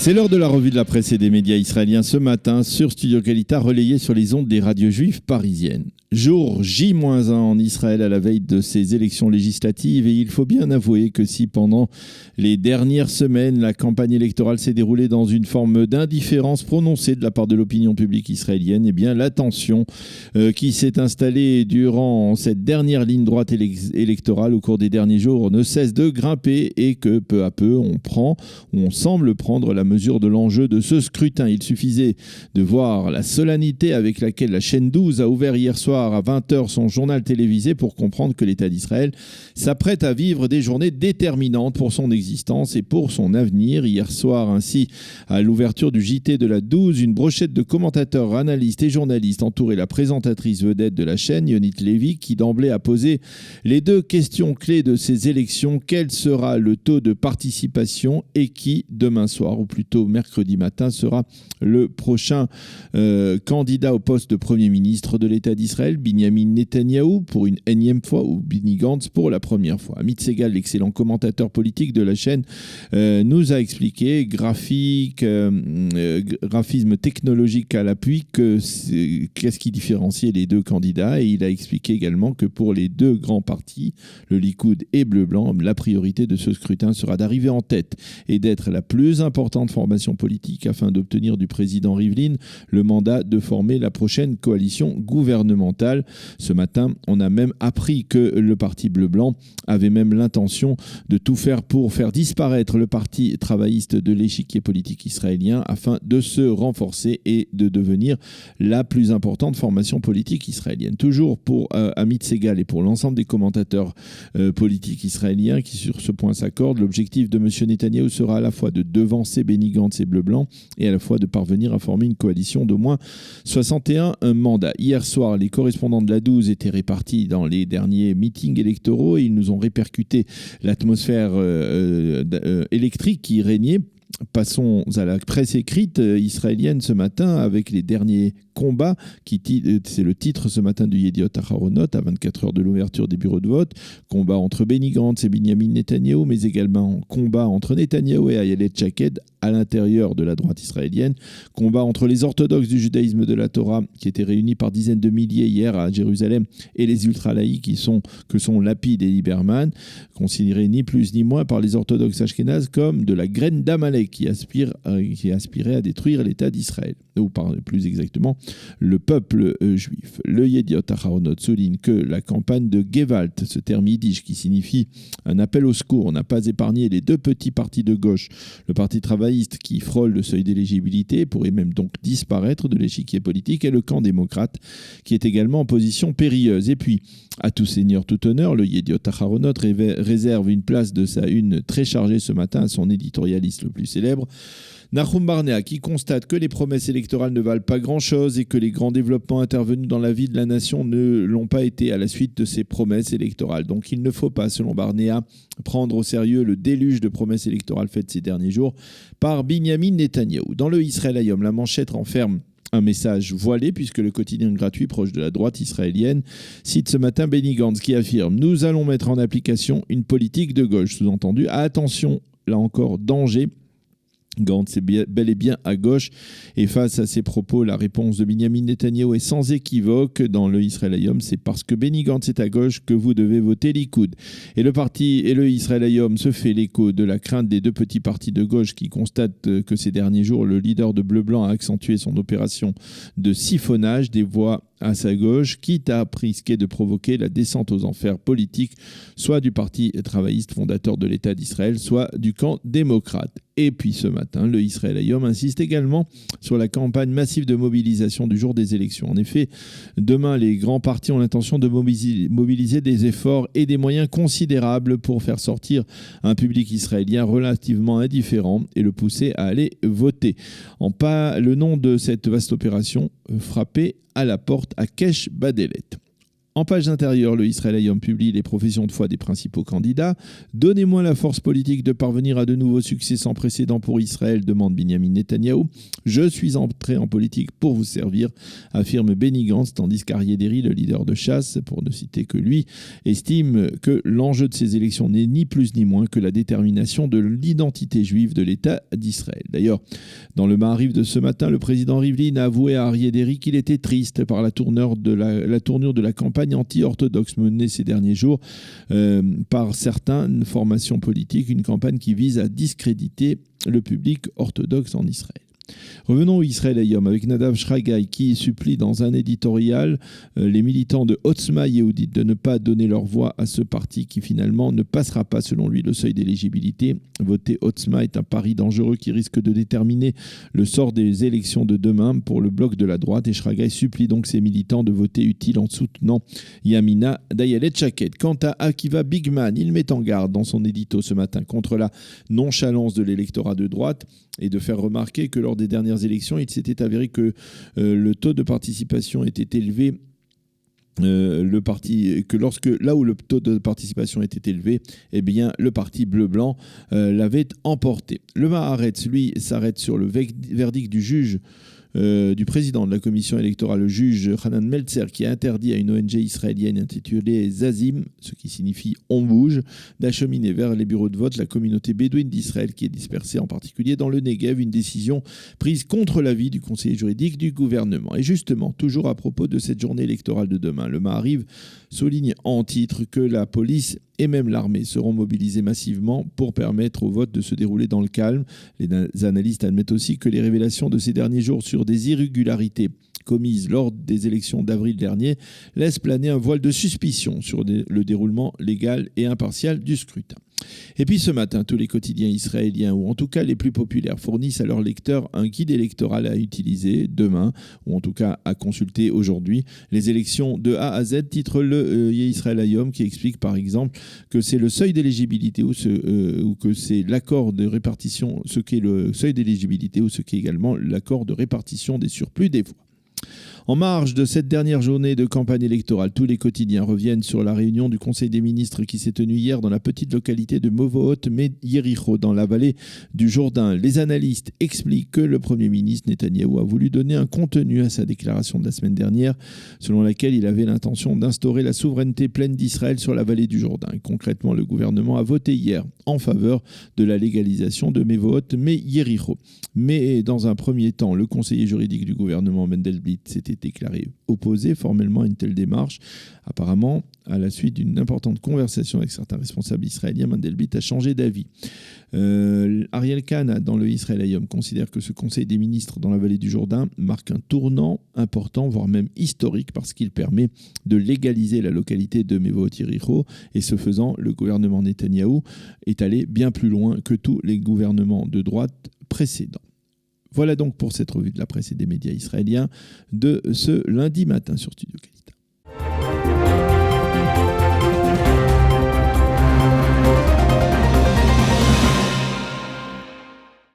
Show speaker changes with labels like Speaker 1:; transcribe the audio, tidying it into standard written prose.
Speaker 1: C'est l'heure de la revue de la presse et des médias israéliens ce matin sur Studio Qualita, relayé sur les ondes des radios juives parisiennes. Jour J-1 en Israël à la veille de ces élections législatives, et il faut bien avouer que si pendant les dernières semaines la campagne électorale s'est déroulée dans une forme d'indifférence prononcée de la part de l'opinion publique israélienne, eh bien la tension qui s'est installée durant cette dernière ligne droite électorale au cours des derniers jours ne cesse de grimper, et que peu à peu on semble prendre la mesure de l'enjeu de ce scrutin. Il suffisait de voir la solennité avec laquelle la chaîne 12 a ouvert hier soir à 20h son journal télévisé pour comprendre que l'État d'Israël s'apprête à vivre des journées déterminantes pour son existence et pour son avenir. Hier soir, ainsi, à l'ouverture du JT de la 12, une brochette de commentateurs, analystes et journalistes entourait la présentatrice vedette de la chaîne, Yonit Levy, qui d'emblée a posé les deux questions clés de ces élections. Quel sera le taux de participation et qui, demain soir, ou plutôt mercredi matin, sera le prochain candidat au poste de Premier ministre de l'État d'Israël, Binyamin Netanyahou pour une énième fois ou Benny Gantz pour la première fois. Amit Segal, l'excellent commentateur politique de la chaîne, nous a expliqué, graphisme technologique à l'appui, qu'est-ce qui différenciait les deux candidats, et il a expliqué également que pour les deux grands partis, le Likoud et Bleu-Blanc, la priorité de ce scrutin sera d'arriver en tête et d'être la plus importante formation politique afin d'obtenir du président Rivlin le mandat de former la prochaine coalition gouvernementale. Ce matin, on a même appris que le parti bleu-blanc avait même l'intention de tout faire pour faire disparaître le parti travailliste de l'échiquier politique israélien afin de se renforcer et de devenir la plus importante formation politique israélienne. Toujours pour Amit Segal et pour l'ensemble des commentateurs politiques israéliens qui sur ce point s'accordent, l'objectif de M. Netanyahou sera à la fois de devancer Benny Gantz et Bleu-Blanc et à la fois de parvenir à former une coalition d'au moins 61 mandats. Hier soir, les correspondants de la 12 étaient répartis dans les derniers meetings électoraux et ils nous ont répercuté l'atmosphère électrique qui régnait. Passons à la presse écrite israélienne ce matin avec les derniers combats, c'est le titre ce matin du Yediot Aharonot à 24 heures de l'ouverture des bureaux de vote. Combat entre Benny Gantz et Binyamin Netanyahou, mais également combat entre Netanyahou et Ayelet Shaked à l'intérieur de la droite israélienne. Combat entre les orthodoxes du judaïsme de la Torah qui étaient réunis par dizaines de milliers hier à Jérusalem et les ultra-laïcs que sont Lapid et Lieberman, considérés ni plus ni moins par les orthodoxes ashkénazes comme de la graine d'Amalek qui aspirait à détruire l'État d'Israël, ou plus exactement le peuple juif. Le Yediot Aharonot souligne que la campagne de Gewalt, ce terme yiddish qui signifie un appel au secours, n'a pas épargné les deux petits partis de gauche, le parti travailliste qui frôle le seuil d'éligibilité, pourrait même donc disparaître de l'échiquier politique, et le camp démocrate qui est également en position périlleuse. Et puis, à tout seigneur, tout honneur, le Yediot Aharonot réserve une place de sa une très chargée ce matin à son éditorialiste le plus célèbre, Nahum Barnea, qui constate que les promesses électorales ne valent pas grand-chose et que les grands développements intervenus dans la vie de la nation ne l'ont pas été à la suite de ces promesses électorales. Donc il ne faut pas, selon Barnea, prendre au sérieux le déluge de promesses électorales faites ces derniers jours par Binyamin Netanyahou. Dans le Israël Hayom, la manchette renferme un message voilé puisque le quotidien gratuit proche de la droite israélienne cite ce matin Benny Gantz qui affirme « Nous allons mettre en application une politique de gauche ». Sous-entendu, attention, là encore, danger. Gantz est bel et bien à gauche, et face à ces propos, la réponse de Binyamin Netanyahou est sans équivoque dans le Israël Hayom, c'est parce que Benny Gantz est à gauche que vous devez voter Likoud. Et le Israël Hayom se fait l'écho de la crainte des deux petits partis de gauche qui constatent que ces derniers jours, le leader de Bleu-Blanc a accentué son opération de siphonnage des voix à sa gauche, quitte à risquer de provoquer la descente aux enfers politiques, soit du parti travailliste fondateur de l'État d'Israël, soit du camp démocrate. Et puis ce matin, le Israël Hayom insiste également sur la campagne massive de mobilisation du jour des élections. En effet, demain, les grands partis ont l'intention de mobiliser des efforts et des moyens considérables pour faire sortir un public israélien relativement indifférent et le pousser à aller voter. Le nom de cette vaste opération, frapper à la porte à Kesh Badelet. En page intérieure, le Israël Hayom publie les professions de foi des principaux candidats. Donnez-moi la force politique de parvenir à de nouveaux succès sans précédent pour Israël, demande Binyamin Netanyahou. Je suis entré en politique pour vous servir, affirme Benny Gantz, tandis qu'Aryeh Deri, le leader de Chasse, pour ne citer que lui, estime que l'enjeu de ces élections n'est ni plus ni moins que la détermination de l'identité juive de l'État d'Israël. D'ailleurs, dans le Maariv de ce matin, le président Rivlin a avoué à Aryeh Deri qu'il était triste par la tournure de la campagne anti-orthodoxe menée ces derniers jours par certaines formations politiques, une campagne qui vise à discréditer le public orthodoxe en Israël. Revenons au Israël Hayom avec Nadav Shragai qui supplie dans un éditorial les militants de Otzma Yehudit de ne pas donner leur voix à ce parti qui finalement ne passera pas selon lui le seuil d'éligibilité. Voter Otzma est un pari dangereux qui risque de déterminer le sort des élections de demain pour le bloc de la droite et Shragai supplie donc ses militants de voter utile en soutenant Yamina Dayalet Chaket. Quant à Akiva Bigman, il met en garde dans son édito ce matin contre la nonchalance de l'électorat de droite et de faire remarquer que lors des dernières élections, il s'était avéré que le taux de participation était élevé. Là où le taux de participation était élevé, eh bien, le parti bleu-blanc l'avait emporté. Le Haaretz, lui, s'arrête sur le verdict du juge du président de la commission électorale, le juge Hanan Meltzer, qui a interdit à une ONG israélienne intitulée Zazim, ce qui signifie « on bouge », d'acheminer vers les bureaux de vote la communauté bédouine d'Israël qui est dispersée en particulier dans le Negev, une décision prise contre l'avis du conseiller juridique du gouvernement. Et justement, toujours à propos de cette journée électorale de demain, le Maariv souligne en titre que la police et même l'armée seront mobilisés massivement pour permettre au vote de se dérouler dans le calme. Les analystes admettent aussi que les révélations de ces derniers jours sur des irrégularités commises lors des élections d'avril dernier laissent planer un voile de suspicion sur le déroulement légal et impartial du scrutin. Et puis ce matin, tous les quotidiens israéliens, ou en tout cas les plus populaires, fournissent à leurs lecteurs un guide électoral à utiliser demain, ou en tout cas à consulter aujourd'hui. Les élections de A à Z, titre le Israël Hayom, qui explique par exemple que c'est le seuil d'éligibilité ou que c'est l'accord de répartition, ce qu'est le seuil d'éligibilité ou ce qu'est également l'accord de répartition des surplus des voix. En marge de cette dernière journée de campagne électorale, tous les quotidiens reviennent sur la réunion du Conseil des ministres qui s'est tenue hier dans la petite localité de Movohot Yericho, dans la vallée du Jourdain. Les analystes expliquent que le Premier ministre Netanyahou a voulu donner un contenu à sa déclaration de la semaine dernière, selon laquelle il avait l'intention d'instaurer la souveraineté pleine d'Israël sur la vallée du Jourdain. Et concrètement, le gouvernement a voté hier en faveur de la légalisation de Movohot Yericho. Mais dans un premier temps, le conseiller juridique du gouvernement Mendelblit s'était déclaré opposé formellement à une telle démarche. Apparemment, à la suite d'une importante conversation avec certains responsables israéliens, Mendelblit a changé d'avis. Ariel Kahn, dans le Israël Hayom, considère que ce Conseil des ministres dans la vallée du Jourdain marque un tournant important, voire même historique, parce qu'il permet de légaliser la localité de Movohot Yericho, et ce faisant, le gouvernement Netanyahou est allé bien plus loin que tous les gouvernements de droite précédents. Voilà donc pour cette revue de la presse et des médias israéliens de ce lundi matin sur Studio Canal.